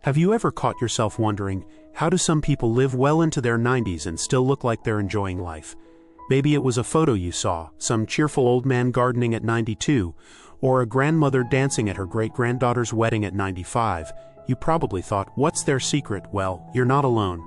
Have you ever caught yourself wondering, how do some people live well into their 90s and still look like they're enjoying life? Maybe it was a photo you saw, some cheerful old man gardening at 92, or a grandmother dancing at her great-granddaughter's wedding at 95. You probably thought, what's their secret? Well, you're not alone.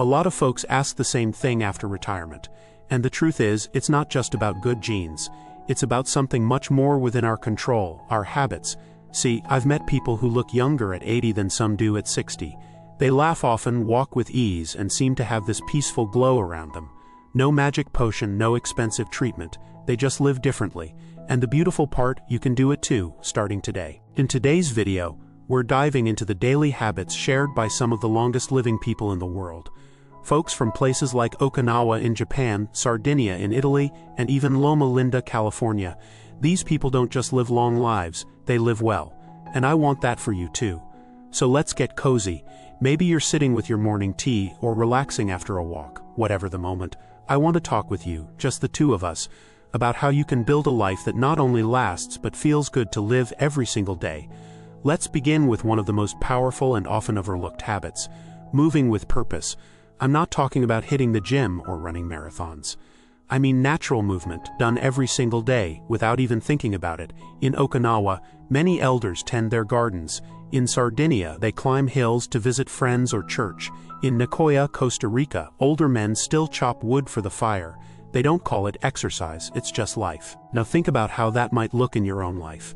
A lot of folks ask the same thing after retirement. And the truth is, it's not just about good genes. It's about something much more within our control, our habits. See, I've met people who look younger at 80 than some do at 60. They laugh often, walk with ease, and seem to have this peaceful glow around them. No magic potion, no expensive treatment. They just live differently. And the beautiful part, you can do it too, starting today. In today's video, we're diving into the daily habits shared by some of the longest living people in the world. Folks from places like Okinawa in Japan, Sardinia in Italy, and even Loma Linda, California. These people don't just live long lives, they live well. And I want that for you too. So let's get cozy. Maybe you're sitting with your morning tea or relaxing after a walk. Whatever the moment, I want to talk with you, just the two of us, about how you can build a life that not only lasts but feels good to live every single day. Let's begin with one of the most powerful and often overlooked habits, moving with purpose. I'm not talking about hitting the gym or running marathons. I mean natural movement, done every single day, without even thinking about it. In Okinawa, many elders tend their gardens. In Sardinia, they climb hills to visit friends or church. In Nicoya, Costa Rica, older men still chop wood for the fire. They don't call it exercise, it's just life. Now think about how that might look in your own life.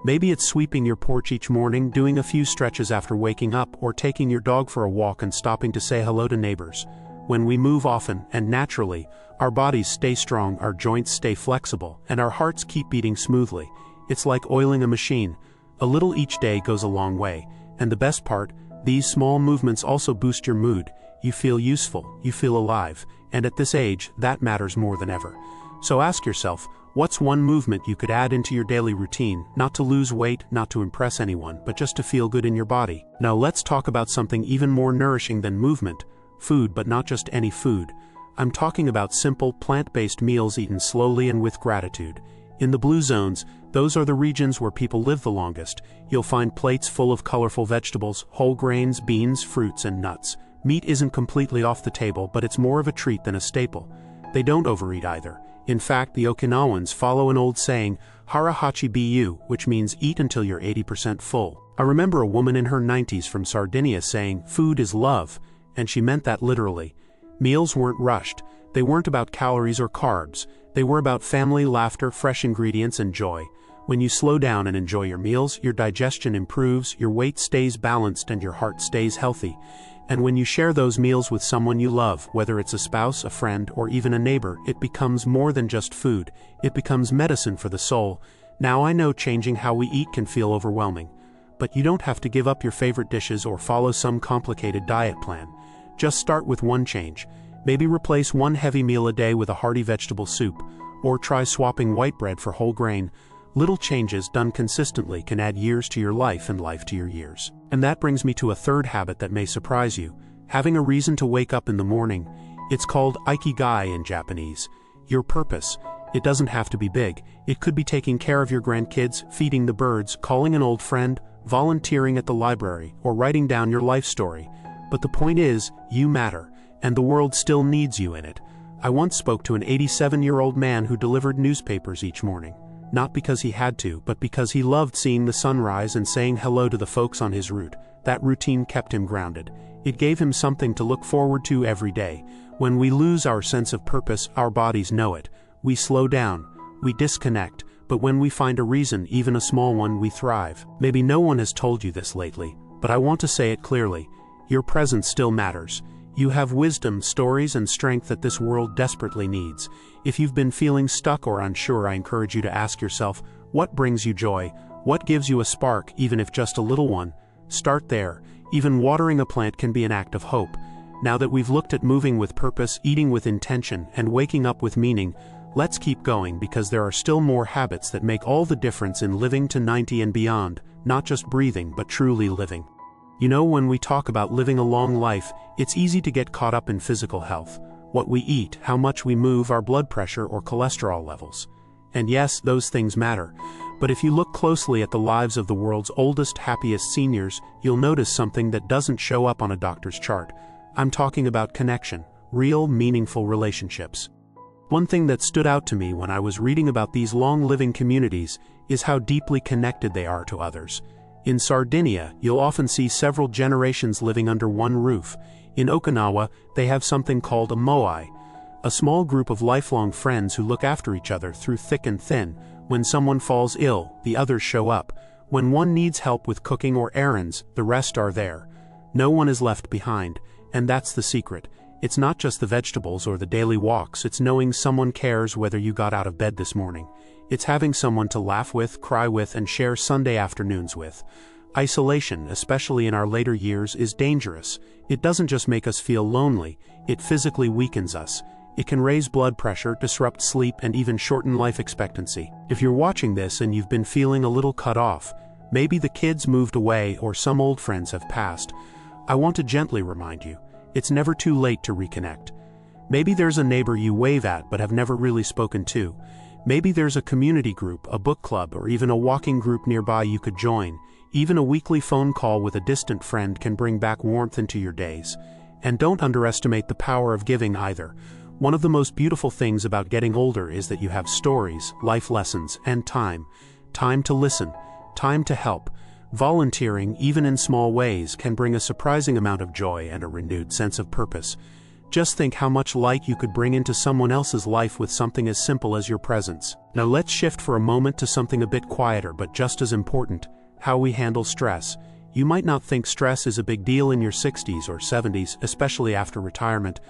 Maybe it's sweeping your porch each morning, doing a few stretches after waking up, or taking your dog for a walk and stopping to say hello to neighbors. When we move often and naturally, our bodies stay strong, our joints stay flexible, and our hearts keep beating smoothly. It's like oiling a machine. A little each day goes a long way. And the best part, these small movements also boost your mood. You feel useful, you feel alive, and at this age, that matters more than ever. So ask yourself, what's one movement you could add into your daily routine, not to lose weight, not to impress anyone, but just to feel good in your body? Now let's talk about something even more nourishing than movement. Food, but not just any food. I'm talking about simple, plant-based meals eaten slowly and with gratitude. In the blue zones, those are the regions where people live the longest. You'll find plates full of colorful vegetables, whole grains, beans, fruits, and nuts. Meat isn't completely off the table, but it's more of a treat than a staple. They don't overeat either. In fact, the Okinawans follow an old saying, Harahachi bu, which means eat until you're 80% full. I remember a woman in her 90s from Sardinia saying, food is love, and she meant that literally. Meals weren't rushed. They weren't about calories or carbs. They were about family, laughter, fresh ingredients, and joy. When you slow down and enjoy your meals, your digestion improves, your weight stays balanced, and your heart stays healthy. And when you share those meals with someone you love, whether it's a spouse, a friend, or even a neighbor, it becomes more than just food. It becomes medicine for the soul. Now I know changing how we eat can feel overwhelming. But you don't have to give up your favorite dishes or follow some complicated diet plan. Just start with one change. Maybe replace one heavy meal a day with a hearty vegetable soup, or try swapping white bread for whole grain. Little changes done consistently can add years to your life and life to your years. And that brings me to a third habit that may surprise you. Having a reason to wake up in the morning. It's called ikigai in Japanese. Your purpose. It doesn't have to be big. It could be taking care of your grandkids, feeding the birds, calling an old friend, volunteering at the library, or writing down your life story. But the point is, you matter, and the world still needs you in it. I once spoke to an 87-year-old man who delivered newspapers each morning. Not because he had to, but because he loved seeing the sunrise and saying hello to the folks on his route. That routine kept him grounded. It gave him something to look forward to every day. When we lose our sense of purpose, our bodies know it. We slow down, we disconnect, but when we find a reason, even a small one, we thrive. Maybe no one has told you this lately, but I want to say it clearly. Your presence still matters. You have wisdom, stories, and strength that this world desperately needs. If you've been feeling stuck or unsure, I encourage you to ask yourself, what brings you joy? What gives you a spark, even if just a little one? Start there. Even watering a plant can be an act of hope. Now that we've looked at moving with purpose, eating with intention, and waking up with meaning, let's keep going, because there are still more habits that make all the difference in living to 90 and beyond, not just breathing, but truly living. You know, when we talk about living a long life, it's easy to get caught up in physical health. What we eat, how much we move, our blood pressure or cholesterol levels. And yes, those things matter. But if you look closely at the lives of the world's oldest, happiest seniors, you'll notice something that doesn't show up on a doctor's chart. I'm talking about connection, real, meaningful relationships. One thing that stood out to me when I was reading about these long-living communities is how deeply connected they are to others. In Sardinia, you'll often see several generations living under one roof. In Okinawa, they have something called a moai, a small group of lifelong friends who look after each other through thick and thin. When someone falls ill, the others show up. When one needs help with cooking or errands, the rest are there. No one is left behind, and that's the secret. It's not just the vegetables or the daily walks, it's knowing someone cares whether you got out of bed this morning. It's having someone to laugh with, cry with, and share Sunday afternoons with. Isolation, especially in our later years, is dangerous. It doesn't just make us feel lonely, it physically weakens us. It can raise blood pressure, disrupt sleep, and even shorten life expectancy. If you're watching this and you've been feeling a little cut off, maybe the kids moved away or some old friends have passed, I want to gently remind you, it's never too late to reconnect. Maybe there's a neighbor you wave at but have never really spoken to. Maybe there's a community group, a book club, or even a walking group nearby you could join. Even a weekly phone call with a distant friend can bring back warmth into your days. And don't underestimate the power of giving either. One of the most beautiful things about getting older is that you have stories, life lessons, and time. Time to listen, time to help. Volunteering, even in small ways, can bring a surprising amount of joy and a renewed sense of purpose. Just think how much light you could bring into someone else's life with something as simple as your presence. Now let's shift for a moment to something a bit quieter but just as important, how we handle stress. You might not think stress is a big deal in your 60s or 70s, especially after retirement.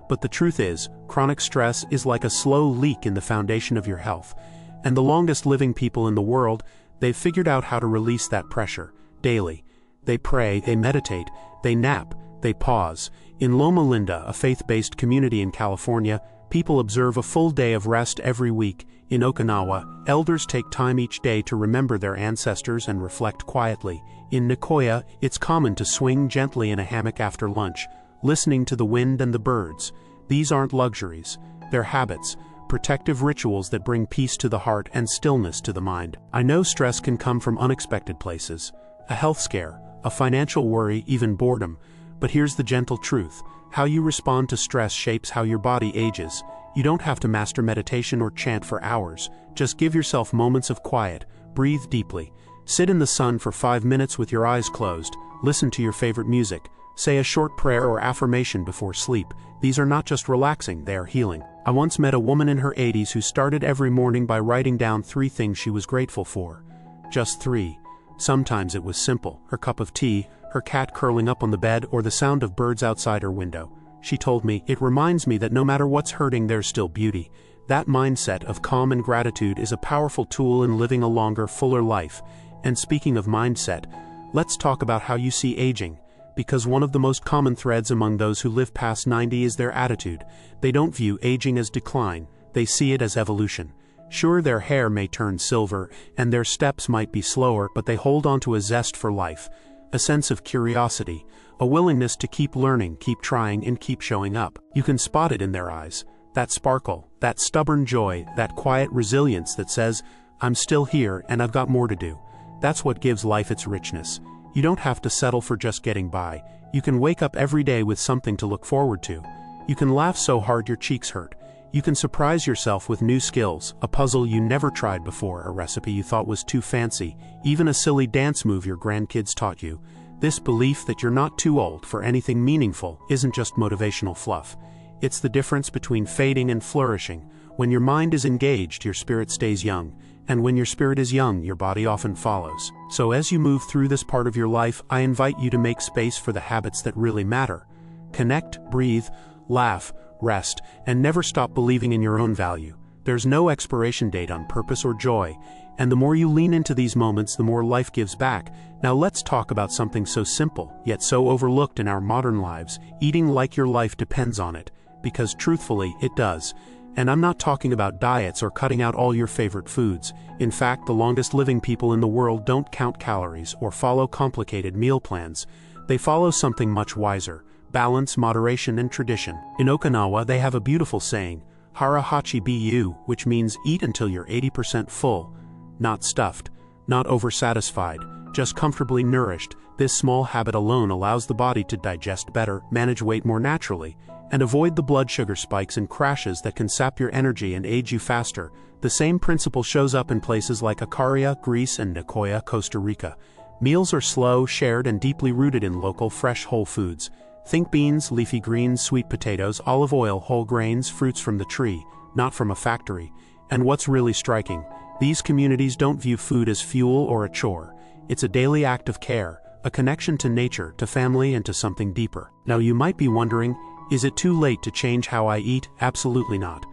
But the truth is, chronic stress is like a slow leak in the foundation of your health. And the longest living people in the world, they've figured out how to release that pressure, daily. They pray, they meditate, they nap, they pause. In Loma Linda, a faith-based community in California, people observe a full day of rest every week. In Okinawa, elders take time each day to remember their ancestors and reflect quietly. In Nicoya, it's common to swing gently in a hammock after lunch, listening to the wind and the birds. These aren't luxuries, they're habits, protective rituals that bring peace to the heart and stillness to the mind. I know stress can come from unexpected places, a health scare, a financial worry, even boredom. But here's the gentle truth. How you respond to stress shapes how your body ages. You don't have to master meditation or chant for hours. Just give yourself moments of quiet, breathe deeply, sit in the sun for 5 minutes with your eyes closed, listen to your favorite music, say a short prayer or affirmation before sleep. These are not just relaxing, they are healing. I once met a woman in her 80s who started every morning by writing down 3 things she was grateful for. Just 3. Sometimes it was simple, her cup of tea, her cat curling up on the bed, or the sound of birds outside her window. She told me, "It reminds me that no matter what's hurting, there's still beauty." That mindset of calm and gratitude is a powerful tool in living a longer, fuller life. And speaking of mindset, let's talk about how you see aging. Because one of the most common threads among those who live past 90 is their attitude. They don't view aging as decline, they see it as evolution. Sure, their hair may turn silver, and their steps might be slower, but they hold on to a zest for life, a sense of curiosity, a willingness to keep learning, keep trying, and keep showing up. You can spot it in their eyes, that sparkle, that stubborn joy, that quiet resilience that says, "I'm still here, and I've got more to do." That's what gives life its richness. You don't have to settle for just getting by. You can wake up every day with something to look forward to. You can laugh so hard your cheeks hurt. You can surprise yourself with new skills, a puzzle you never tried before, a recipe you thought was too fancy, even a silly dance move your grandkids taught you. This belief that you're not too old for anything meaningful isn't just motivational fluff. It's the difference between fading and flourishing. When your mind is engaged, your spirit stays young. And when your spirit is young, your body often follows. So as you move through this part of your life, I invite you to make space for the habits that really matter. Connect, breathe, laugh, rest, and never stop believing in your own value. There's no expiration date on purpose or joy, and the more you lean into these moments, the more life gives back. Now let's talk about something so simple, yet so overlooked in our modern lives, eating like your life depends on it. Because truthfully, it does. And I'm not talking about diets or cutting out all your favorite foods. In fact, the longest living people in the world don't count calories or follow complicated meal plans. They follow something much wiser: balance, moderation, and tradition. In Okinawa, they have a beautiful saying, "Hara hachi bu," which means eat until you're 80% full. not stuffed, not oversatisfied, just comfortably nourished. This small habit alone allows the body to digest better, manage weight more naturally, and avoid the blood sugar spikes and crashes that can sap your energy and age you faster. The same principle shows up in places like Icaria, Greece, and Nicoya, Costa Rica. Meals are slow, shared, and deeply rooted in local, fresh, whole foods. Think beans, leafy greens, sweet potatoes, olive oil, whole grains, fruits from the tree, not from a factory. And what's really striking, these communities don't view food as fuel or a chore. It's a daily act of care, a connection to nature, to family, and to something deeper. Now you might be wondering, is it too late to change how I eat? Absolutely not.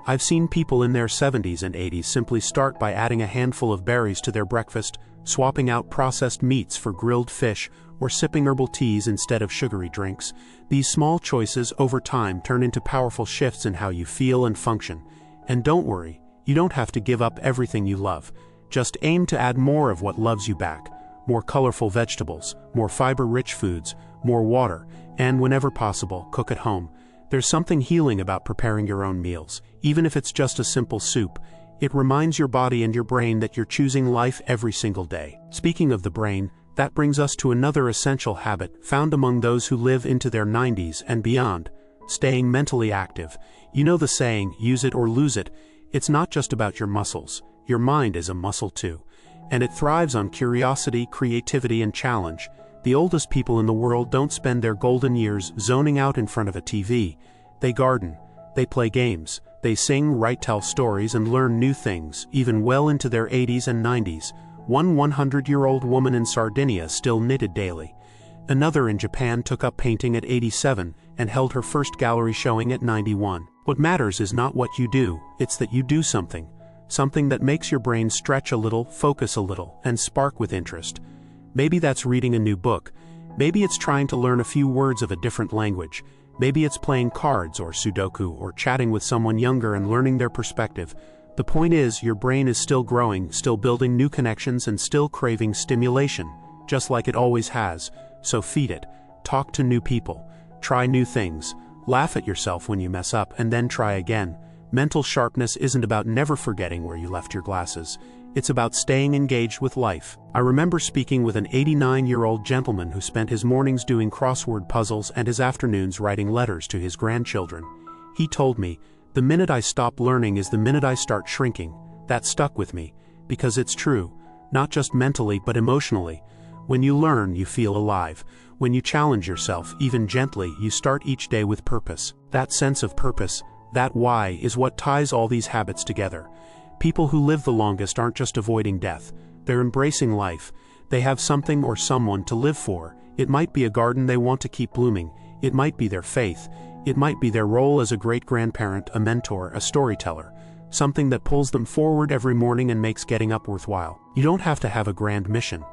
I've seen people in their 70s and 80s simply start by adding a handful of berries to their breakfast, swapping out processed meats for grilled fish, or sipping herbal teas instead of sugary drinks. These small choices over time turn into powerful shifts in how you feel and function. And don't worry, you don't have to give up everything you love. Just aim to add more of what loves you back. More colorful vegetables, more fiber-rich foods, more water, and whenever possible, cook at home. There's something healing about preparing your own meals, even if it's just a simple soup. It reminds your body and your brain that you're choosing life every single day. Speaking of the brain, that brings us to another essential habit found among those who live into their 90s and beyond: staying mentally active. You know the saying, use it or lose it. It's not just about your muscles. Your mind is a muscle too, and it thrives on curiosity, creativity, and challenge. The oldest people in the world don't spend their golden years zoning out in front of a TV. They garden, they play games, they sing, write, tell stories, and learn new things, even well into their 80s and 90s. One 100-year-old woman in Sardinia still knitted daily. Another in Japan took up painting at 87 and held her first gallery showing at 91. What matters is not what you do, it's that you do something. Something that makes your brain stretch a little, focus a little, and spark with interest. Maybe that's reading a new book. Maybe it's trying to learn a few words of a different language. Maybe it's playing cards or Sudoku or chatting with someone younger and learning their perspective. The point is, your brain is still growing, still building new connections, and still craving stimulation, just like it always has. So feed it. Talk to new people. Try new things. Laugh at yourself when you mess up, and then try again. Mental sharpness isn't about never forgetting where you left your glasses. It's about staying engaged with life. I remember speaking with an 89-year-old gentleman who spent his mornings doing crossword puzzles and his afternoons writing letters to his grandchildren. He told me, "The minute I stop learning is the minute I start shrinking." That stuck with me, because it's true, not just mentally but emotionally. When you learn, you feel alive. When you challenge yourself, even gently, you start each day with purpose. That sense of purpose, that why, is what ties all these habits together. People who live the longest aren't just avoiding death. They're embracing life. They have something or someone to live for. It might be a garden they want to keep blooming. It might be their faith. It might be their role as a great-grandparent, a mentor, a storyteller. Something that pulls them forward every morning and makes getting up worthwhile. You don't have to have a grand mission.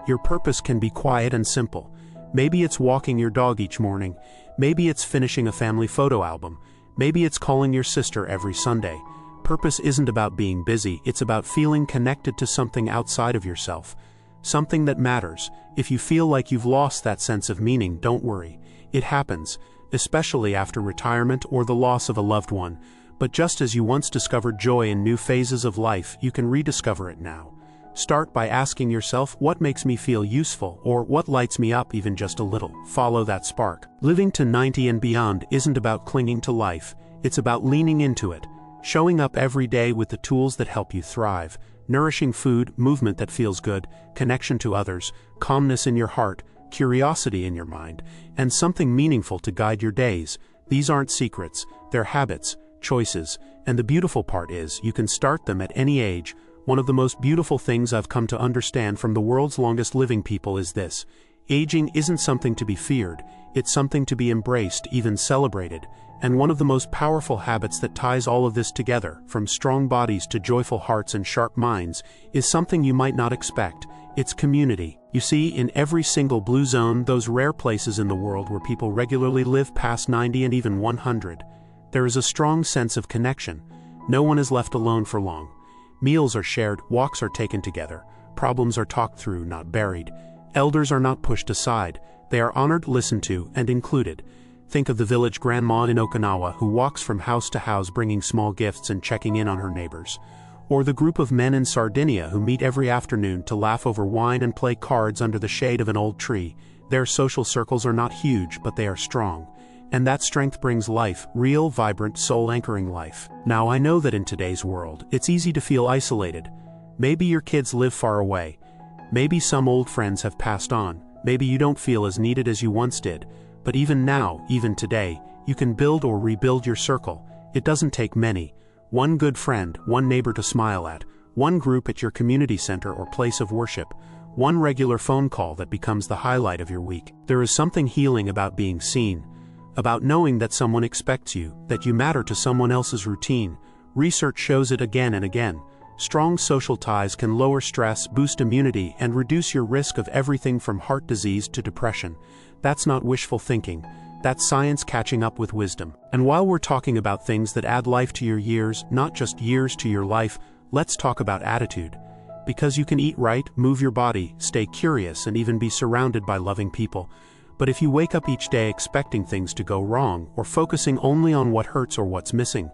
Your purpose can be quiet and simple. Maybe it's walking your dog each morning. Maybe it's finishing a family photo album. Maybe it's calling your sister every Sunday. Purpose isn't about being busy, it's about feeling connected to something outside of yourself. Something that matters. If you feel like you've lost that sense of meaning, don't worry. It happens, especially after retirement or the loss of a loved one. But just as you once discovered joy in new phases of life, you can rediscover it now. Start by asking yourself, what makes me feel useful, or what lights me up even just a little? Follow that spark. Living to 90 and beyond isn't about clinging to life, it's about leaning into it. Showing up every day with the tools that help you thrive. Nourishing food, movement that feels good, connection to others, calmness in your heart, curiosity in your mind, and something meaningful to guide your days. These aren't secrets, they're habits, choices, and the beautiful part is, you can start them at any age. One of the most beautiful things I've come to understand from the world's longest living people is this: aging isn't something to be feared, it's something to be embraced, even celebrated. And one of the most powerful habits that ties all of this together, from strong bodies to joyful hearts and sharp minds, is something you might not expect. It's community. You see, in every single blue zone, those rare places in the world where people regularly live past 90 and even 100, there is a strong sense of connection. No one is left alone for long. Meals are shared, walks are taken together, problems are talked through, not buried. Elders are not pushed aside, they are honored, listened to, and included. Think of the village grandma in Okinawa who walks from house to house bringing small gifts and checking in on her neighbors. Or the group of men in Sardinia who meet every afternoon to laugh over wine and play cards under the shade of an old tree. Their social circles are not huge, but they are strong. And that strength brings life, real, vibrant, soul-anchoring life. Now I know that in today's world, it's easy to feel isolated. Maybe your kids live far away. Maybe some old friends have passed on. Maybe you don't feel as needed as you once did. But even now, even today, you can build or rebuild your circle. It doesn't take many. One good friend, one neighbor to smile at, one group at your community center or place of worship, one regular phone call that becomes the highlight of your week. There is something healing about being seen, about knowing that someone expects you, that you matter to someone else's routine. Research shows it again and again. Strong social ties can lower stress, boost immunity, and reduce your risk of everything from heart disease to depression. That's not wishful thinking. That's science catching up with wisdom. And while we're talking about things that add life to your years, not just years to your life, let's talk about attitude. Because you can eat right, move your body, stay curious, and even be surrounded by loving people. But if you wake up each day expecting things to go wrong, or focusing only on what hurts or what's missing,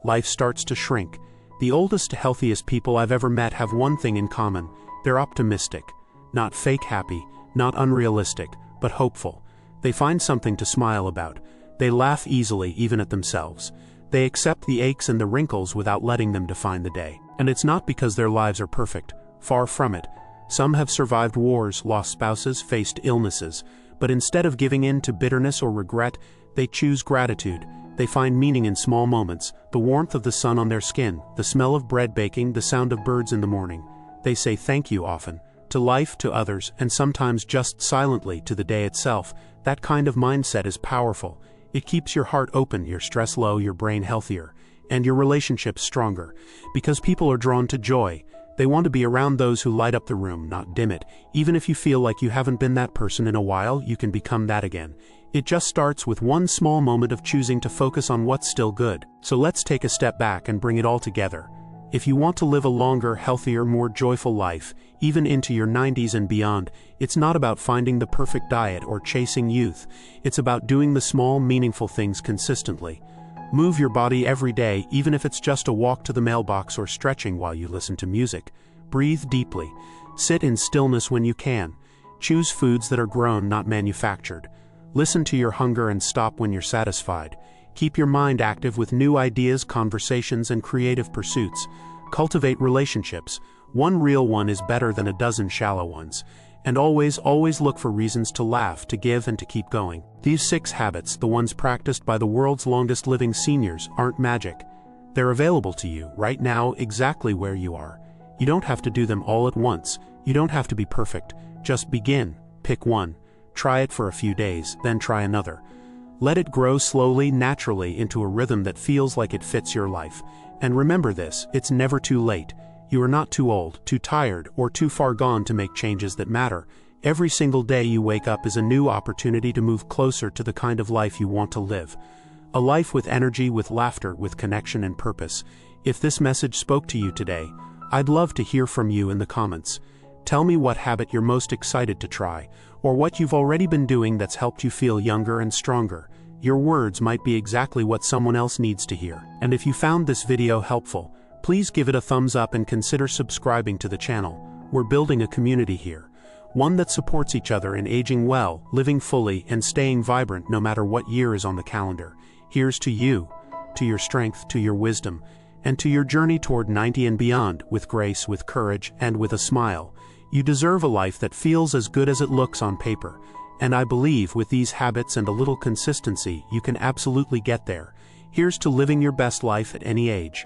life starts to shrink. The oldest, healthiest people I've ever met have one thing in common. They're optimistic. Not fake happy, not unrealistic, but hopeful. They find something to smile about. They laugh easily even at themselves. They accept the aches and the wrinkles without letting them define the day. And it's not because their lives are perfect. Far from it. Some have survived wars, lost spouses, faced illnesses. But instead of giving in to bitterness or regret, they choose gratitude. They find meaning in small moments, the warmth of the sun on their skin, the smell of bread baking, the sound of birds in the morning. They say thank you often. To life, to others, and sometimes just silently to the day itself. That kind of mindset is powerful. It keeps your heart open, your stress low, your brain healthier, and your relationships stronger. Because people are drawn to joy. They want to be around those who light up the room, not dim it. Even if you feel like you haven't been that person in a while, you can become that again. It just starts with one small moment of choosing to focus on what's still good. So let's take a step back and bring it all together. If you want to live a longer, healthier, more joyful life, even into your 90s and beyond, it's not about finding the perfect diet or chasing youth. It's about doing the small, meaningful things consistently. Move your body every day, even if it's just a walk to the mailbox or stretching while you listen to music. Breathe deeply. Sit in stillness when you can. Choose foods that are grown, not manufactured. Listen to your hunger and stop when you're satisfied. Keep your mind active with new ideas, conversations, and creative pursuits. Cultivate relationships. One real one is better than a dozen shallow ones. And always look for reasons to laugh, to give, and to keep going. These 6 habits, the ones practiced by the world's longest living seniors, aren't magic. They're available to you right now, exactly where you are. You don't have to do them all at once. You don't have to be perfect. Just begin. Pick one. Try it for a few days, then try another. Let it grow slowly, naturally, into a rhythm that feels like it fits your life. And remember this, it's never too late. You are not too old, too tired, or too far gone to make changes that matter. Every single day you wake up is a new opportunity to move closer to the kind of life you want to live. A life with energy, with laughter, with connection and purpose. If this message spoke to you today, I'd love to hear from you in the comments. Tell me what habit you're most excited to try, or what you've already been doing that's helped you feel younger and stronger. Your words might be exactly what someone else needs to hear. And if you found this video helpful, please give it a thumbs up and consider subscribing to the channel. We're building a community here. One that supports each other in aging well, living fully, and staying vibrant no matter what year is on the calendar. Here's to you, to your strength, to your wisdom, and to your journey toward 90 and beyond, with grace, with courage, and with a smile. You deserve a life that feels as good as it looks on paper. And I believe with these habits and a little consistency, you can absolutely get there. Here's to living your best life at any age.